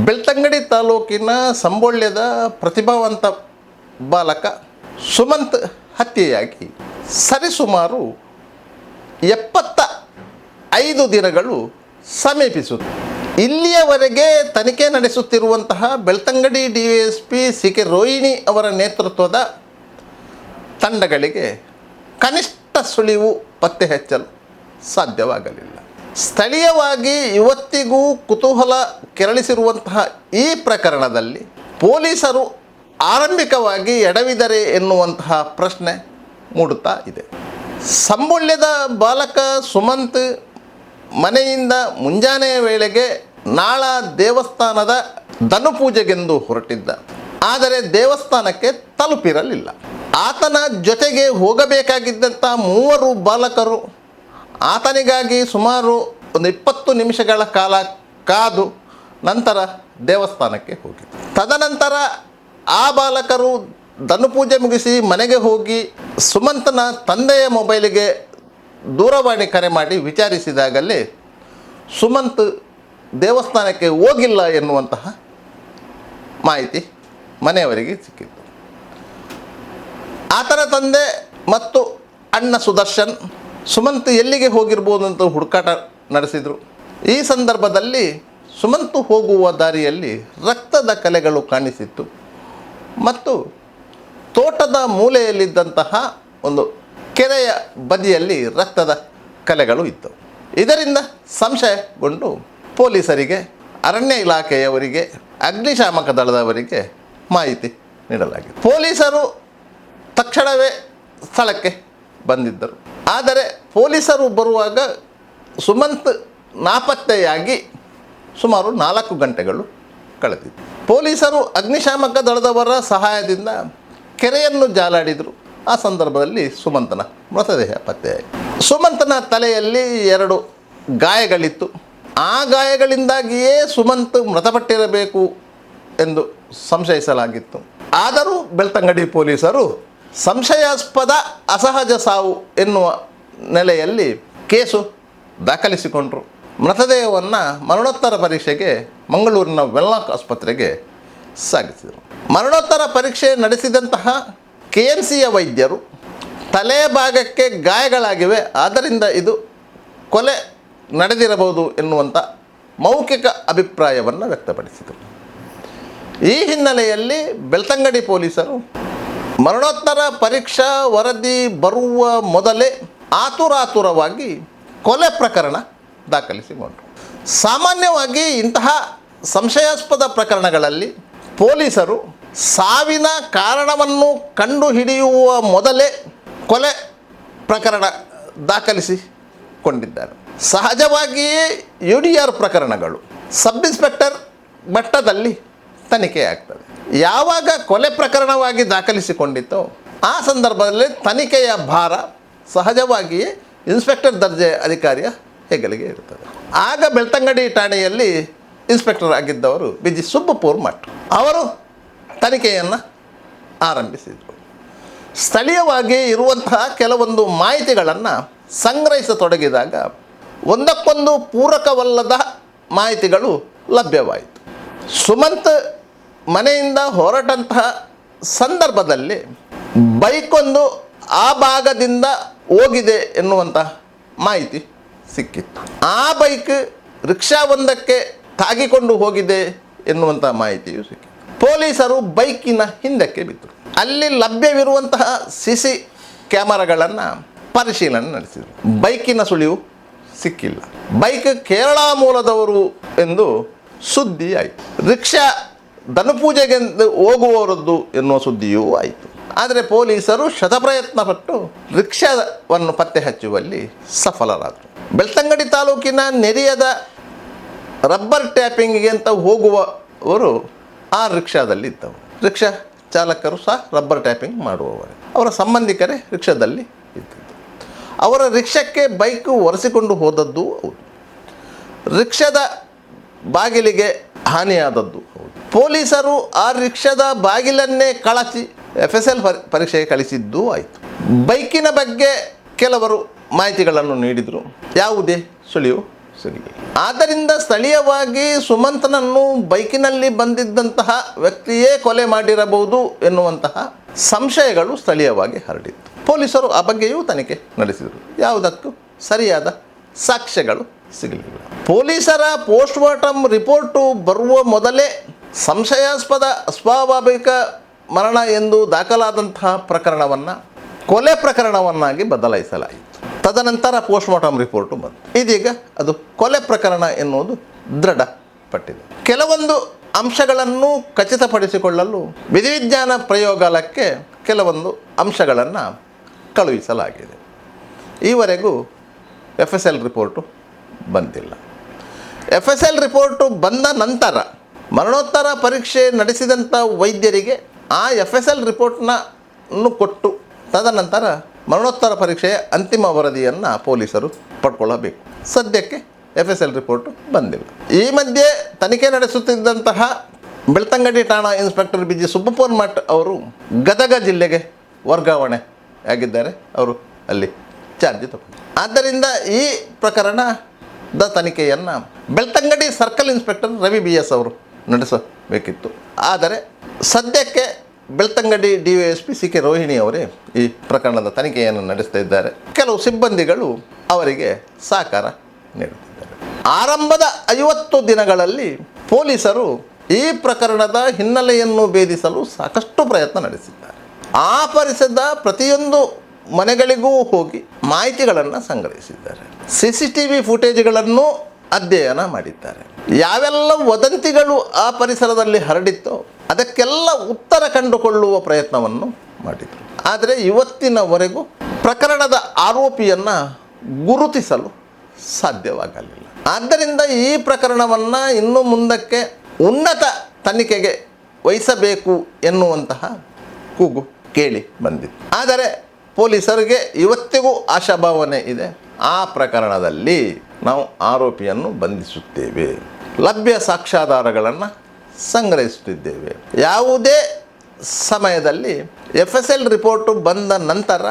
ಬೆಳ್ತಂಗಡಿ ತಾಲೂಕಿನ ಸಂಬೊಳ್ಯದ ಪ್ರತಿಭಾವಂತ ಬಾಲಕ ಸುಮಂತ್ ಹತ್ಯೆಯಾಗಿ ಸರಿಸುಮಾರು 75 ದಿನಗಳು ಸಮೀಪಿಸುತ್ತೆ. ಇಲ್ಲಿಯವರೆಗೆ ತನಿಖೆ ನಡೆಸುತ್ತಿರುವಂತಹ ಬೆಳ್ತಂಗಡಿ DSP CK ರೋಹಿಣಿ ಅವರ ನೇತೃತ್ವದ ತಂಡಗಳಿಗೆ ಕನಿಷ್ಠ ಸುಳಿವು ಪತ್ತೆ ಹಚ್ಚಲು ಸಾಧ್ಯವಾಗಲಿಲ್ಲ. ಸ್ಥಳೀಯವಾಗಿ ಇವತ್ತಿಗೂ ಕುತೂಹಲ ಕೆರಳಿಸಿರುವಂತಹ ಈ ಪ್ರಕರಣದಲ್ಲಿ ಪೊಲೀಸರು ಆರಂಭಿಕವಾಗಿ ಎಡವಿದರೆ ಎನ್ನುವಂತಹ ಪ್ರಶ್ನೆ ಮೂಡುತ್ತಾ ಇದೆ. ಸಂಬೊಳ್ಯದ ಬಾಲಕ ಸುಮಂತ್ ಮನೆಯಿಂದ ಮುಂಜಾನೆಯ ವೇಳೆಗೆ ನಾಳ ದೇವಸ್ಥಾನದ ಧನುಪೂಜೆಗೆಂದು ಹೊರಟಿದ್ದ. ಆದರೆ ದೇವಸ್ಥಾನಕ್ಕೆ ತಲುಪಿರಲಿಲ್ಲ. ಆತನ ಜೊತೆಗೆ ಹೋಗಬೇಕಾಗಿದ್ದಂಥ 3 ಬಾಲಕರು ಆತನಿಗಾಗಿ ಸುಮಾರು ಒಂದು 20 ನಿಮಿಷಗಳ ಕಾಲ ಕಾದು ನಂತರ ದೇವಸ್ಥಾನಕ್ಕೆ ಹೋಗಿದ್ದರು. ತದನಂತರ ಆ ಬಾಲಕರು ಧನುಪೂಜೆ ಮುಗಿಸಿ ಮನೆಗೆ ಹೋಗಿ ಸುಮಂತನ ತಂದೆಯ ಮೊಬೈಲಿಗೆ ದೂರವಾಣಿ ಕರೆ ಮಾಡಿ ವಿಚಾರಿಸಿದಾಗಲೇ ಸುಮಂತ್ ದೇವಸ್ಥಾನಕ್ಕೆ ಹೋಗಿಲ್ಲ ಎನ್ನುವಂತಹ ಮಾಹಿತಿ ಮನೆಯವರಿಗೆ ಸಿಕ್ಕಿತ್ತು. ಆತನ ತಂದೆ ಮತ್ತು ಅಣ್ಣ ಸುದರ್ಶನ್ ಸುಮಂತ್ ಎಲ್ಲಿಗೆ ಹೋಗಿರ್ಬೋದು ಅಂತ ಹುಡುಕಾಟ ನಡೆಸಿದರು. ಈ ಸಂದರ್ಭದಲ್ಲಿ ಸುಮಂತ್ ಹೋಗುವ ದಾರಿಯಲ್ಲಿ ರಕ್ತದ ಕಲೆಗಳು ಕಾಣಿಸಿತ್ತು ಮತ್ತು ತೋಟದ ಮೂಲೆಯಲ್ಲಿದ್ದಂತಹ ಒಂದು ಕೆರೆಯ ಬದಿಯಲ್ಲಿ ರಕ್ತದ ಕಲೆಗಳು ಇದ್ದವು. ಇದರಿಂದ ಸಂಶಯಗೊಂಡು ಪೊಲೀಸರಿಗೆ, ಅರಣ್ಯ ಇಲಾಖೆಯವರಿಗೆ, ಅಗ್ನಿಶಾಮಕ ದಳದವರಿಗೆ ಮಾಹಿತಿ ನೀಡಲಾಗಿದೆ. ಪೊಲೀಸರು ತಕ್ಷಣವೇ ಸ್ಥಳಕ್ಕೆ ಬಂದಿದ್ದರು. ಆದರೆ ಪೊಲೀಸರು ಬರುವಾಗ ಸುಮಂತ್ ನಾಪತ್ತೆಯಾಗಿ ಸುಮಾರು 4 ಗಂಟೆಗಳು ಕಳೆದಿತ್ತು. ಪೊಲೀಸರು ಅಗ್ನಿಶಾಮಕ ದಳದವರ ಸಹಾಯದಿಂದ ಕೆರೆಯನ್ನು ಜಾಲಾಡಿದರು. ಆ ಸಂದರ್ಭದಲ್ಲಿ ಸುಮಂತನ ಮೃತದೇಹ ಪತ್ತೆಯಾಯಿತು. ಸುಮಂತನ ತಲೆಯಲ್ಲಿ 2 ಗಾಯಗಳಿತ್ತು. ಆ ಗಾಯಗಳಿಂದಾಗಿಯೇ ಸುಮಂತ್ ಮೃತಪಟ್ಟಿರಬೇಕು ಎಂದು ಸಂಶಯಿಸಲಾಗಿತ್ತು. ಆದರೂ ಬೆಳ್ತಂಗಡಿ ಪೊಲೀಸರು ಸಂಶಯಾಸ್ಪದ ಅಸಹಜ ಸಾವು ಎನ್ನುವ ನೆಲೆಯಲ್ಲಿ ಕೇಸು ದಾಖಲಿಸಿಕೊಂಡರು. ಮೃತದೇಹವನ್ನು ಮರಣೋತ್ತರ ಪರೀಕ್ಷೆಗೆ ಮಂಗಳೂರಿನ ವೆನ್ಲಾಕ್ ಆಸ್ಪತ್ರೆಗೆ ಸಾಗಿಸಿದರು. ಮರಣೋತ್ತರ ಪರೀಕ್ಷೆ ನಡೆಸಿದಂತಹ KMCಯ ವೈದ್ಯರು ತಲೆಯ ಭಾಗಕ್ಕೆ ಗಾಯಗಳಾಗಿವೆ, ಆದ್ದರಿಂದ ಇದು ಕೊಲೆ ನಡೆದಿರಬಹುದು ಎನ್ನುವಂಥ ಮೌಖಿಕ ಅಭಿಪ್ರಾಯವನ್ನು ವ್ಯಕ್ತಪಡಿಸಿದರು. ಈ ಹಿನ್ನೆಲೆಯಲ್ಲಿ ಬೆಳ್ತಂಗಡಿ ಪೊಲೀಸರು ಮರಣೋತ್ತರ ಪರೀಕ್ಷಾ ವರದಿ ಬರುವ ಮೊದಲೇ ಆತುರಾತುರವಾಗಿ ಕೊಲೆ ಪ್ರಕರಣ ದಾಖಲಿಸಿಕೊಂಡರು. ಸಾಮಾನ್ಯವಾಗಿ ಇಂತಹ ಸಂಶಯಾಸ್ಪದ ಪ್ರಕರಣಗಳಲ್ಲಿ ಪೊಲೀಸರು ಸಾವಿನ ಕಾರಣವನ್ನು ಕಂಡುಹಿಡಿಯುವ ಮೊದಲೇ ಕೊಲೆ ಪ್ರಕರಣ ದಾಖಲಿಸಿಕೊಂಡಿದ್ದಾರೆ. ಸಹಜವಾಗಿಯೇ UDR ಪ್ರಕರಣಗಳು ಸಬ್ ಇನ್ಸ್ಪೆಕ್ಟರ್ ಮಟ್ಟದಲ್ಲಿ ತನಿಖೆಯಾಗ್ತದೆ. ಯಾವಾಗ ಕೊಲೆ ಪ್ರಕರಣವಾಗಿ ದಾಖಲಿಸಿಕೊಂಡಿತ್ತೋ ಆ ಸಂದರ್ಭದಲ್ಲಿ ತನಿಖೆಯ ಭಾರ ಸಹಜವಾಗಿಯೇ ಇನ್ಸ್ಪೆಕ್ಟರ್ ದರ್ಜೆ ಅಧಿಕಾರಿಯ ಹೆಗಲಿಗೆ ಇರುತ್ತದೆ. ಆಗ ಬೆಳ್ತಂಗಡಿ ಠಾಣೆಯಲ್ಲಿ ಇನ್ಸ್ಪೆಕ್ಟರ್ ಆಗಿದ್ದವರು BG ಸುಬ್ಬಪುರ್ ಮಠ್ ಅವರು ತನಿಖೆಯನ್ನು ಆರಂಭಿಸಿದರು. ಸ್ಥಳೀಯವಾಗಿ ಇರುವಂತಹ ಕೆಲವೊಂದು ಮಾಹಿತಿಗಳನ್ನು ಸಂಗ್ರಹಿಸತೊಡಗಿದಾಗ ಒಂದಕ್ಕೊಂದು ಪೂರಕವಲ್ಲದ ಮಾಹಿತಿಗಳು ಲಭ್ಯವಾಯಿತು. ಸುಮಂತ್ ಮನೆಯಿಂದ ಹೊರಟಂತಹ ಸಂದರ್ಭದಲ್ಲಿ ಬೈಕೊಂದು ಆ ಭಾಗದಿಂದ ಹೋಗಿದೆ ಎನ್ನುವಂಥ ಮಾಹಿತಿ ಸಿಕ್ಕಿತ್ತು. ಆ ಬೈಕ್ ರಿಕ್ಷಾವೊಂದಕ್ಕೆ ತಾಗಿಕೊಂಡು ಹೋಗಿದೆ ಎನ್ನುವಂಥ ಮಾಹಿತಿಯು ಸಿಕ್ಕಿತ್ತು. ಪೊಲೀಸರು ಬೈಕಿನ ಹಿಂದಕ್ಕೆ ಬಿದ್ದರು. ಅಲ್ಲಿ ಲಭ್ಯವಿರುವಂತಹ CC ಕ್ಯಾಮರಾಗಳನ್ನು ಪರಿಶೀಲನೆ ನಡೆಸಿದರು. ಬೈಕಿನ ಸುಳಿವು ಸಿಕ್ಕಿಲ್ಲ. ಬೈಕ್ ಕೇರಳ ಮೂಲದವರು ಎಂದು ಸುದ್ದಿ ಆಯಿತು. ರಿಕ್ಷಾ ಧನುಪೂಜೆಗೆಂದು ಹೋಗುವವರದ್ದು ಎನ್ನುವ ಸುದ್ದಿಯೂ ಆಯಿತು. ಆದರೆ ಪೊಲೀಸರು ಶತಪ್ರಯತ್ನಪಟ್ಟು ರಿಕ್ಷಾವನ್ನು ಪತ್ತೆ ಹಚ್ಚುವಲ್ಲಿ ಸಫಲರಾದರು. ಬೆಳ್ತಂಗಡಿ ತಾಲೂಕಿನ ನೆರಿಯದ ರಬ್ಬರ್ ಟ್ಯಾಪಿಂಗಿಗೆ ಅಂತ ಹೋಗುವವರು ಆ ರಿಕ್ಷಾದಲ್ಲಿ ಇದ್ದವರು. ರಿಕ್ಷಾ ಚಾಲಕರು ಸಹ ರಬ್ಬರ್ ಟ್ಯಾಪಿಂಗ್ ಮಾಡುವವರು. ಅವರ ಸಂಬಂಧಿಕರೇ ರಿಕ್ಷಾದಲ್ಲಿ ಇದ್ದಿದ್ದು. ಅವರ ರಿಕ್ಷಕ್ಕೆ ಬೈಕು ಒರೆಸಿಕೊಂಡು ಹೋದದ್ದು ಹೌದು. ರಿಕ್ಷಾದ ಬಾಗಿಲಿಗೆ ಹಾನಿಯಾದದ್ದು ಹೌದು. ಪೊಲೀಸರು ಆ ರಿಕ್ಷಾದ ಬಾಗಿಲನ್ನೇ ಕಳಚಿ FSL ಪರೀಕ್ಷೆಗೆ ಕಳಿಸಿದ್ದೂ ಆಯಿತು. ಬೈಕಿನ ಬಗ್ಗೆ ಕೆಲವರು ಮಾಹಿತಿಗಳನ್ನು ನೀಡಿದರು. ಯಾವುದೇ ಸುಳಿವು ಸಿಗಲಿಲ್ಲ. ಆದ್ದರಿಂದ ಸ್ಥಳೀಯವಾಗಿ ಸುಮಂತನನ್ನು ಬೈಕಿನಲ್ಲಿ ಬಂದಿದ್ದಂತಹ ವ್ಯಕ್ತಿಯೇ ಕೊಲೆ ಮಾಡಿರಬಹುದು ಎನ್ನುವಂತಹ ಸಂಶಯಗಳು ಸ್ಥಳೀಯವಾಗಿ ಹರಡಿತ್ತು. ಪೊಲೀಸರು ಆ ಬಗ್ಗೆಯೂ ತನಿಖೆ ನಡೆಸಿದರು. ಯಾವುದಕ್ಕೂ ಸರಿಯಾದ ಸಾಕ್ಷ್ಯಗಳು ಸಿಗಲಿಲ್ಲ. ಪೊಲೀಸರ ಪೋಸ್ಟ್ ಮಾರ್ಟಮ್ ರಿಪೋರ್ಟು ಬರುವ ಮೊದಲೇ ಸಂಶಯಾಸ್ಪದ ಅಸ್ವಾಭಾವಿಕ ಮರಣ ಎಂದು ದಾಖಲಾದಂತಹ ಪ್ರಕರಣವನ್ನು ಕೊಲೆ ಪ್ರಕರಣವನ್ನಾಗಿ ಬದಲಾಯಿಸಲಾಯಿತು. ತದನಂತರ ಪೋಸ್ಟ್ ಮಾರ್ಟಮ್ ರಿಪೋರ್ಟು ಬಂತು. ಇದೀಗ ಅದು ಕೊಲೆ ಪ್ರಕರಣ ಎನ್ನುವುದು ದೃಢಪಟ್ಟಿದೆ. ಕೆಲವೊಂದು ಅಂಶಗಳನ್ನು ಖಚಿತಪಡಿಸಿಕೊಳ್ಳಲು ವಿಧಿವಿಜ್ಞಾನ ಪ್ರಯೋಗಾಲಯಕ್ಕೆ ಕೆಲವೊಂದು ಅಂಶಗಳನ್ನು ಕಳುಹಿಸಲಾಗಿದೆ. ಈವರೆಗೂ FSL ರಿಪೋರ್ಟು ಬಂದಿಲ್ಲ. FSL ರಿಪೋರ್ಟು ಬಂದ ನಂತರ ಮರಣೋತ್ತರ ಪರೀಕ್ಷೆ ನಡೆಸಿದಂಥ ವೈದ್ಯರಿಗೆ ಆ FSL ರಿಪೋರ್ಟ್ನನ್ನು ಕೊಟ್ಟು ತದನಂತರ ಮರಣೋತ್ತರ ಪರೀಕ್ಷೆಯ ಅಂತಿಮ ವರದಿಯನ್ನು ಪೊಲೀಸರು ಪಡ್ಕೊಳ್ಳಬೇಕು. ಸದ್ಯಕ್ಕೆ FSL ರಿಪೋರ್ಟು ಬಂದಿಲ್ಲ. ಈ ಮಧ್ಯೆ ತನಿಖೆ ನಡೆಸುತ್ತಿದ್ದಂತಹ ಬೆಳ್ತಂಗಡಿ ಠಾಣಾ ಇನ್ಸ್ಪೆಕ್ಟರ್ BG ಸುಬ್ಬಪುರ್ಮಠ್ ಅವರು ಗದಗ ಜಿಲ್ಲೆಗೆ ವರ್ಗಾವಣೆ ಆಗಿದ್ದಾರೆ. ಅವರು ಅಲ್ಲಿ ಚಾರ್ಜ್ ತಗೊಂಡು, ಆದ್ದರಿಂದ ಈ ಪ್ರಕರಣದ ತನಿಖೆಯನ್ನು Belthangady circle inspector Ravi BS ಅವರು ನಡೆಸಬೇಕಿತ್ತು. ಆದರೆ ಸದ್ಯಕ್ಕೆ ಬೆಳ್ತಂಗಡಿ DYSP CK ರೋಹಿಣಿ ಅವರೇ ಈ ಪ್ರಕರಣದ ತನಿಖೆಯನ್ನು ನಡೆಸ್ತಾ ಇದ್ದಾರೆ. ಕೆಲವು ಸಿಬ್ಬಂದಿಗಳು ಅವರಿಗೆ ಸಹಕಾರ ನೀಡುತ್ತಿದ್ದಾರೆ. ಆರಂಭದ 50 ದಿನಗಳಲ್ಲಿ ಪೊಲೀಸರು ಈ ಪ್ರಕರಣದ ಹಿನ್ನೆಲೆಯನ್ನು ಭೇದಿಸಲು ಸಾಕಷ್ಟು ಪ್ರಯತ್ನ ನಡೆಸಿದ್ದಾರೆ. ಆಪರಿಸಿದ ಪ್ರತಿಯೊಂದು ಮನೆಗಳಿಗೂ ಹೋಗಿ ಮಾಹಿತಿಗಳನ್ನು ಸಂಗ್ರಹಿಸಿದ್ದಾರೆ. CCTV ಫುಟೇಜ್ಗಳನ್ನು ಅಧ್ಯಯನ ಮಾಡಿದ್ದಾರೆ. ಯಾವೆಲ್ಲ ವದಂತಿಗಳು ಆ ಪರಿಸರದಲ್ಲಿ ಹರಡಿತ್ತೋ ಅದಕ್ಕೆಲ್ಲ ಉತ್ತರ ಕಂಡುಕೊಳ್ಳುವ ಪ್ರಯತ್ನವನ್ನು ಮಾಡಿದರು. ಆದರೆ ಇವತ್ತಿನವರೆಗೂ ಪ್ರಕರಣದ ಆರೋಪಿಯನ್ನು ಗುರುತಿಸಲು ಸಾಧ್ಯವಾಗಲಿಲ್ಲ. ಆದ್ದರಿಂದ ಈ ಪ್ರಕರಣವನ್ನು ಇನ್ನು ಮುಂದಕ್ಕೆ ಉನ್ನತ ತನಿಖೆಗೆ ವಹಿಸಬೇಕು ಎನ್ನುವಂತಹ ಕೂಗು ಕೇಳಿ ಬಂದಿತ್ತು. ಆದರೆ ಪೊಲೀಸರಿಗೆ ಇವತ್ತಿಗೂ ಆಶಾಭಾವನೆ ಇದೆ. ಆ ಪ್ರಕರಣದಲ್ಲಿ ನಾವು ಆರೋಪಿಯನ್ನು ಬಂಧಿಸುತ್ತೇವೆ, ಲಭ್ಯ ಸಾಕ್ಷ್ಯಾಧಾರಗಳನ್ನು ಸಂಗ್ರಹಿಸುತ್ತಿದ್ದೇವೆ. ಯಾವುದೇ ಸಮಯದಲ್ಲಿ FSL ರಿಪೋರ್ಟು ಬಂದ ನಂತರ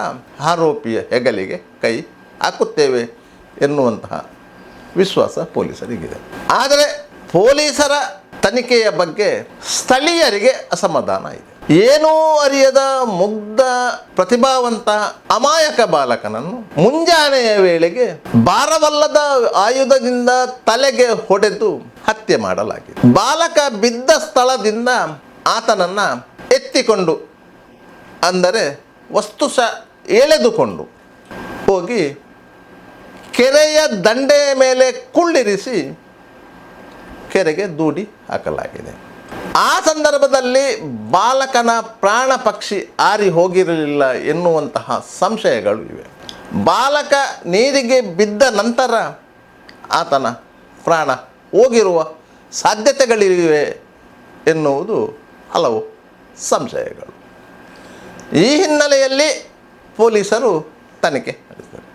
ಆರೋಪಿಯ ಹೆಗಲಿಗೆ ಕೈ ಹಾಕುತ್ತೇವೆ ಎನ್ನುವಂತಹ ವಿಶ್ವಾಸ ಪೊಲೀಸರಿಗಿದೆ. ಆದರೆ ಪೊಲೀಸರ ತನಿಖೆಯ ಬಗ್ಗೆ ಸ್ಥಳೀಯರಿಗೆ ಅಸಮಾಧಾನ ಇದೆ. ಏನೂ ಅರಿಯದ ಮುಗ್ಧ ಪ್ರತಿಭಾವಂತ ಅಮಾಯಕ ಬಾಲಕನನ್ನು ಮುಂಜಾನೆಯ ವೇಳೆಗೆ ಭಾರವಲ್ಲದ ಆಯುಧದಿಂದ ತಲೆಗೆ ಹೊಡೆದು ಹತ್ಯೆ ಮಾಡಲಾಗಿದೆ. ಬಾಲಕ ಬಿದ್ದ ಸ್ಥಳದಿಂದ ಆತನನ್ನು ಎತ್ತಿಕೊಂಡು, ಅಂದರೆ ವಸ್ತುಶಃ ಎಳೆದುಕೊಂಡು ಹೋಗಿ ಕೆರೆಯ ದಂಡೆಯ ಮೇಲೆ ಕುಳ್ಳಿರಿಸಿ ಕೆರೆಗೆ ದೂಡಿ ಹಾಕಲಾಗಿದೆ. ಆ ಸಂದರ್ಭದಲ್ಲಿ ಬಾಲಕನ ಪ್ರಾಣ ಪಕ್ಷಿ ಹಾರಿ ಹೋಗಿರಲಿಲ್ಲ ಎನ್ನುವಂತಹ ಸಂಶಯಗಳು ಇವೆ. ಬಾಲಕ ನೀರಿಗೆ ಬಿದ್ದ ನಂತರ ಆತನ ಪ್ರಾಣ ಹೋಗಿರುವ ಸಾಧ್ಯತೆಗಳಿವೆ ಎನ್ನುವುದು ಹಲವು ಸಂಶಯಗಳು. ಈ ಹಿನ್ನೆಲೆಯಲ್ಲಿ ಪೊಲೀಸರು ತನಿಖೆ ನಡೆಸಿದರು.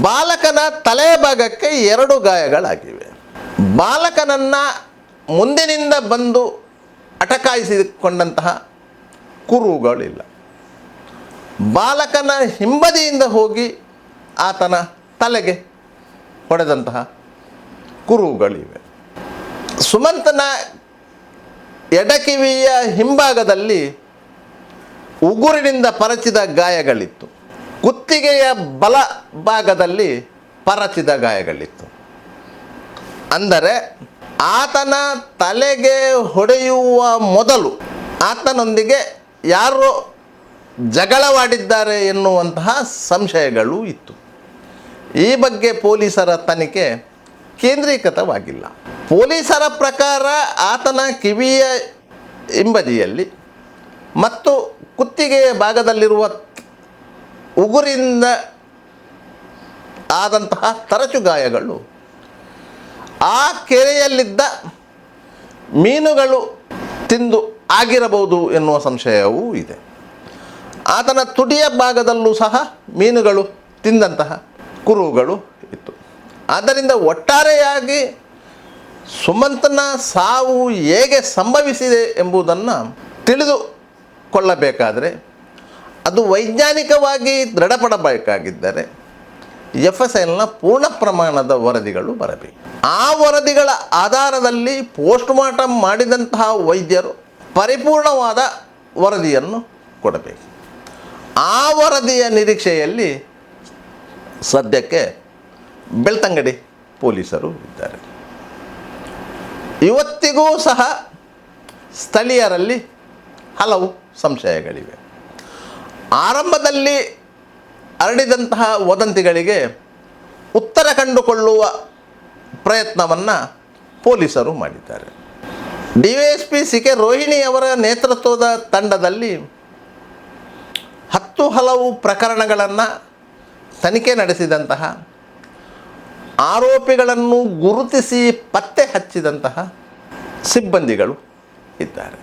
ಬಾಲಕನ ತಲೆಯ ಭಾಗಕ್ಕೆ 2 ಗಾಯಗಳಾಗಿವೆ. ಬಾಲಕನನ್ನು ಮುಂದಿನಿಂದ ಬಂದು ಅಟಕಾಯಿಸಿಕೊಂಡಂತಹ ಕುರುಹುಗಳಿಲ್ಲ. ಬಾಲಕನ ಹಿಂಬದಿಯಿಂದ ಹೋಗಿ ಆತನ ತಲೆಗೆ ಹೊಡೆದಂತಹ ಕುರುಹುಗಳಿವೆ. ಸುಮಂತನ ಎಡಕಿವಿಯ ಹಿಂಭಾಗದಲ್ಲಿ ಉಗುರಿನಿಂದ ಪರಚಿದ ಗಾಯಗಳಿತ್ತು. ಕುತ್ತಿಗೆಯ ಬಲ ಭಾಗದಲ್ಲಿ ಪರಚಿದ ಗಾಯಗಳಿತ್ತು. ಅಂದರೆ ಆತನ ತಲೆಗೆ ಹೊಡೆಯುವ ಮೊದಲು ಆತನೊಂದಿಗೆ ಯಾರೋ ಜಗಳವಾಡಿದ್ದಾರೆ ಎನ್ನುವಂತಹ ಸಂಶಯಗಳು ಇತ್ತು. ಈ ಬಗ್ಗೆ ಪೊಲೀಸರ ತನಿಖೆ ಕೇಂದ್ರೀಕೃತವಾಗಿಲ್ಲ. ಪೊಲೀಸರ ಪ್ರಕಾರ ಆತನ ಕಿವಿಯ ಹಿಂಬದಿಯಲ್ಲಿ ಮತ್ತು ಕುತ್ತಿಗೆಯ ಭಾಗದಲ್ಲಿರುವ ಉಗುರಿಂದ ಆದಂತಹ ತರಚು ಗಾಯಗಳು ಆ ಕೆರೆಯಲ್ಲಿದ್ದ ಮೀನುಗಳು ತಿಂದು ಆಗಿರಬಹುದು ಎನ್ನುವ ಸಂಶಯವೂ ಇದೆ. ಆತನ ತುಟಿಯ ಭಾಗದಲ್ಲೂ ಸಹ ಮೀನುಗಳು ತಿಂದಂತಹ ಕುರುಹುಗಳು ಇತ್ತು. ಆದ್ದರಿಂದ ಒಟ್ಟಾರೆಯಾಗಿ ಸುಮಂತನ ಸಾವು ಹೇಗೆ ಸಂಭವಿಸಿದೆ ಎಂಬುದನ್ನು ತಿಳಿದುಕೊಳ್ಳಬೇಕಾದರೆ, ಅದು ವೈಜ್ಞಾನಿಕವಾಗಿ ದೃಢಪಡಬೇಕಾಗಿದ್ದರೆ FSILನ ಪೂರ್ಣ ಪ್ರಮಾಣದ ವರದಿಗಳು ಬರಬೇಕು. ಆ ವರದಿಗಳ ಆಧಾರದಲ್ಲಿ ಪೋಸ್ಟ್ಮಾರ್ಟಮ್ ಮಾಡಿದಂತಹ ವೈದ್ಯರು ಪರಿಪೂರ್ಣವಾದ ವರದಿಯನ್ನು ಕೊಡಬೇಕು. ಆ ವರದಿಯ ನಿರೀಕ್ಷೆಯಲ್ಲಿ ಸದ್ಯಕ್ಕೆ ಬೆಳ್ತಂಗಡಿ ಪೊಲೀಸರು ಇದ್ದಾರೆ. ಇವತ್ತಿಗೂ ಸಹ ಸ್ಥಳೀಯರಲ್ಲಿ ಹಲವು ಸಂಶಯಗಳಿವೆ. ಆರಂಭದಲ್ಲಿ ಹರಡಿದಂತಹ ವದಂತಿಗಳಿಗೆ ಉತ್ತರ ಕಂಡುಕೊಳ್ಳುವ ಪ್ರಯತ್ನವನ್ನು ಪೊಲೀಸರು ಮಾಡಿದ್ದಾರೆ. DYSP CK ರೋಹಿಣಿ ಅವರ ನೇತೃತ್ವದ ತಂಡದಲ್ಲಿ 10 ಹಲವು ಪ್ರಕರಣಗಳನ್ನು ತನಿಖೆ ನಡೆಸಿದಂತಹ, ಆರೋಪಿಗಳನ್ನು ಗುರುತಿಸಿ ಪತ್ತೆ ಹಚ್ಚಿದಂತಹ ಸಿಬ್ಬಂದಿಗಳು ಇದ್ದಾರೆ.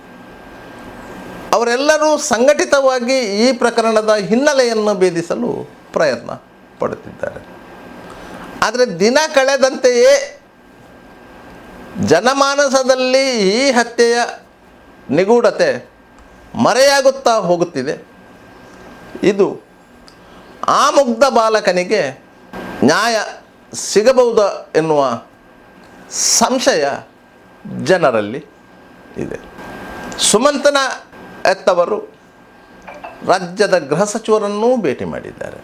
ಅವರೆಲ್ಲರೂ ಸಂಘಟಿತವಾಗಿ ಈ ಪ್ರಕರಣದ ಹಿನ್ನೆಲೆಯನ್ನು ಭೇದಿಸಲು ಪ್ರಯತ್ನ ಪಡುತ್ತಿದ್ದಾರೆ. ಆದರೆ ದಿನ ಕಳೆದಂತೆಯೇ ಜನಮಾನಸದಲ್ಲಿ ಈ ಹತ್ಯೆಯ ನಿಗೂಢತೆ ಮರೆಯಾಗುತ್ತಾ ಹೋಗುತ್ತಿದೆ. ಇದು ಆ ಮುಗ್ಧ ಬಾಲಕನಿಗೆ ನ್ಯಾಯ ಸಿಗಬಹುದಾ ಎನ್ನುವ ಸಂಶಯ ಜನರಲ್ಲಿ ಇದೆ. ಸುಮಂತನ ಎತ್ತವರು ರಾಜ್ಯದ ಗೃಹ ಸಚಿವರನ್ನೂ ಭೇಟಿ ಮಾಡಿದ್ದಾರೆ.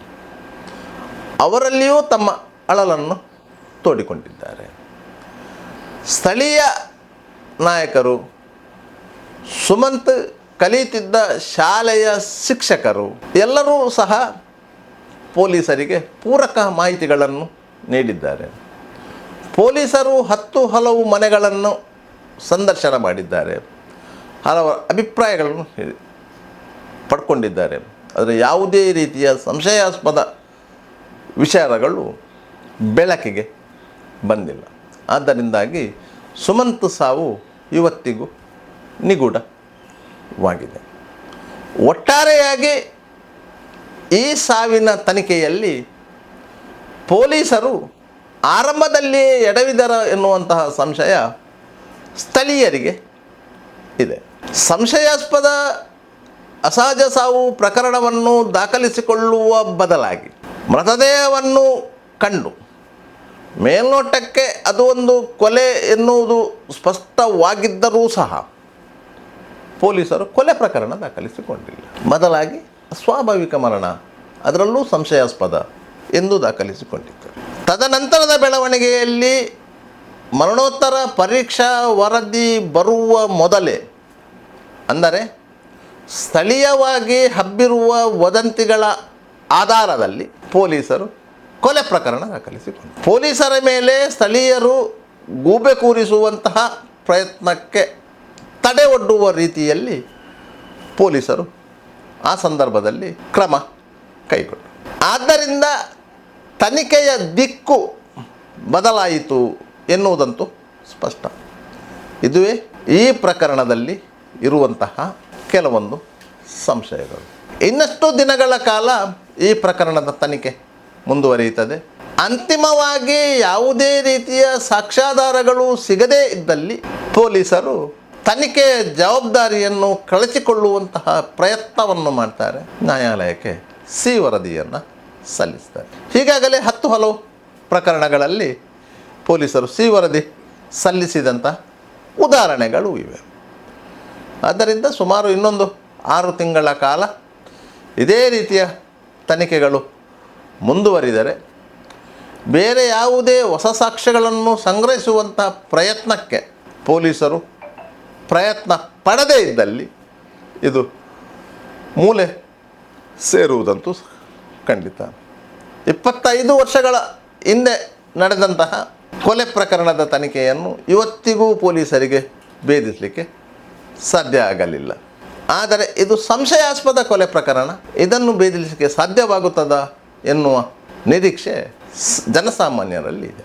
ಅವರಲ್ಲಿಯೂ ತಮ್ಮ ಅಳಲನ್ನು ತೋಡಿಕೊಂಡಿದ್ದಾರೆ. ಸ್ಥಳೀಯ ನಾಯಕರು, ಸುಮಂತ್ ಕಲಿಯುತ್ತಿದ್ದ ಶಾಲೆಯ ಶಿಕ್ಷಕರು ಎಲ್ಲರೂ ಸಹ ಪೊಲೀಸರಿಗೆ ಪೂರಕ ಮಾಹಿತಿಗಳನ್ನು ನೀಡಿದ್ದಾರೆ. ಪೊಲೀಸರು 10 ಹಲವು ಮನೆಗಳನ್ನು ಸಂದರ್ಶನ ಮಾಡಿದ್ದಾರೆ. ಹಲವರ ಅಭಿಪ್ರಾಯಗಳನ್ನು ಪಡ್ಕೊಂಡಿದ್ದಾರೆ. ಆದರೆ ಯಾವುದೇ ರೀತಿಯ ಸಂಶಯಾಸ್ಪದ ವಿಚಾರಗಳು ಬೆಳಕಿಗೆ ಬಂದಿಲ್ಲ. ಆದ್ದರಿಂದಾಗಿ ಸುಮಂತ್ ಸಾವು ಇವತ್ತಿಗೂ ನಿಗೂಢವಾಗಿದೆ. ಒಟ್ಟಾರೆಯಾಗಿ ಈ ಸಾವಿನ ತನಿಖೆಯಲ್ಲಿ ಪೊಲೀಸರು ಆರಂಭದಲ್ಲಿಯೇ ಎಡವಿದರ ಎನ್ನುವಂತಹ ಸಂಶಯ ಸ್ಥಳೀಯರಿಗೆ ಇದೆ. ಸಂಶಯಾಸ್ಪದ ಅಸಹಜ ಸಾವು ಪ್ರಕರಣವನ್ನು ದಾಖಲಿಸಿಕೊಳ್ಳುವ ಬದಲಾಗಿ ಮೃತದೇಹವನ್ನು ಕಂಡು ಮೇಲ್ನೋಟಕ್ಕೆ ಅದು ಒಂದು ಕೊಲೆ ಎನ್ನುವುದು ಸ್ಪಷ್ಟವಾಗಿದ್ದರೂ ಸಹ ಪೊಲೀಸರು ಕೊಲೆ ಪ್ರಕರಣ ದಾಖಲಿಸಿಕೊಂಡಿಲ್ಲ. ಬದಲಾಗಿ ಸ್ವಾಭಾವಿಕ ಮರಣ, ಅದರಲ್ಲೂ ಸಂಶಯಾಸ್ಪದ ಎಂದು ದಾಖಲಿಸಿಕೊಂಡಿದ್ದರು. ತದನಂತರದ ಬೆಳವಣಿಗೆಯಲ್ಲಿ ಮರಣೋತ್ತರ ಪರೀಕ್ಷಾ ವರದಿ ಬರುವ ಮೊದಲೇ, ಅಂದರೆ ಸ್ಥಳೀಯವಾಗಿ ಹಬ್ಬಿರುವ ವದಂತಿಗಳ ಆಧಾರದಲ್ಲಿ ಪೊಲೀಸರು ಕೊಲೆ ಪ್ರಕರಣ ದಾಖಲಿಸಿಕೊಂಡರು. ಪೊಲೀಸರ ಮೇಲೆ ಸ್ಥಳೀಯರು ಗೂಬೆ ಕೂರಿಸುವಂತಹ ಪ್ರಯತ್ನಕ್ಕೆ ತಡೆ ಒಡ್ಡುವ ರೀತಿಯಲ್ಲಿ ಪೊಲೀಸರು ಆ ಸಂದರ್ಭದಲ್ಲಿ ಕ್ರಮ ಕೈಗೊಂಡರು. ಆದ್ದರಿಂದ ತನಿಖೆಯ ದಿಕ್ಕು ಬದಲಾಯಿತು ಎನ್ನುವುದಂತೂ ಸ್ಪಷ್ಟ. ಇದುವೇ ಈ ಪ್ರಕರಣದಲ್ಲಿ ಇರುವಂತಹ ಕೆಲವೊಂದು ಸಂಶಯಗಳು. ಇನ್ನಷ್ಟು ದಿನಗಳ ಕಾಲ ಈ ಪ್ರಕರಣದ ತನಿಖೆ ಮುಂದುವರಿಯುತ್ತದೆ. ಅಂತಿಮವಾಗಿ ಯಾವುದೇ ರೀತಿಯ ಸಾಕ್ಷ್ಯಾಧಾರಗಳು ಸಿಗದೇ ಇದ್ದಲ್ಲಿ ಪೊಲೀಸರು ತನಿಖೆಯ ಜವಾಬ್ದಾರಿಯನ್ನು ಕಳಚಿಕೊಳ್ಳುವಂತಹ ಪ್ರಯತ್ನವನ್ನು ಮಾಡ್ತಾರೆ. ನ್ಯಾಯಾಲಯಕ್ಕೆ ಸಿ ವರದಿಯನ್ನು ಸಲ್ಲಿಸ್ತಾರೆ. ಈಗಾಗಲೇ 10 ಹಲವು ಪ್ರಕರಣಗಳಲ್ಲಿ ಪೊಲೀಸರು ಸಿ ವರದಿ ಸಲ್ಲಿಸಿದಂಥ ಉದಾಹರಣೆಗಳು ಇವೆ. ಆದ್ದರಿಂದ ಸುಮಾರು ಇನ್ನೊಂದು 6 ತಿಂಗಳ ಕಾಲ ಇದೇ ರೀತಿಯ ತನಿಖೆಗಳು ಮುಂದುವರಿದರೆ ಬೇರೆ ಯಾವುದೇ ಹೊಸ ಸಾಕ್ಷ್ಯಗಳನ್ನು ಸಂಗ್ರಹಿಸುವಂಥ ಪ್ರಯತ್ನಕ್ಕೆ ಪೊಲೀಸರು ಪ್ರಯತ್ನ ಪಡದೇ ಇದ್ದಲ್ಲಿ ಇದು ಮೂಲೆ ಸೇರುವುದಂತೂ ಖಂಡಿತ. 25 ವರ್ಷಗಳ ಹಿಂದೆ ನಡೆದಂತಹ ಕೊಲೆ ಪ್ರಕರಣದ ತನಿಖೆಯನ್ನು ಇವತ್ತಿಗೂ ಪೊಲೀಸರಿಗೆ ಭೇದಿಸಲಿಕ್ಕೆ ಸಾಧ್ಯ ಆಗಲಿಲ್ಲ. ಆದರೆ ಇದು ಸಂಶಯಾಸ್ಪದ ಕೊಲೆ ಪ್ರಕರಣ, ಇದನ್ನು ಭೇದಿಸಲಿಕ್ಕೆ ಸಾಧ್ಯವಾಗುತ್ತದಾ ಎನ್ನುವ ನಿರೀಕ್ಷೆ ಜನಸಾಮಾನ್ಯರಲ್ಲಿ ಇದೆ.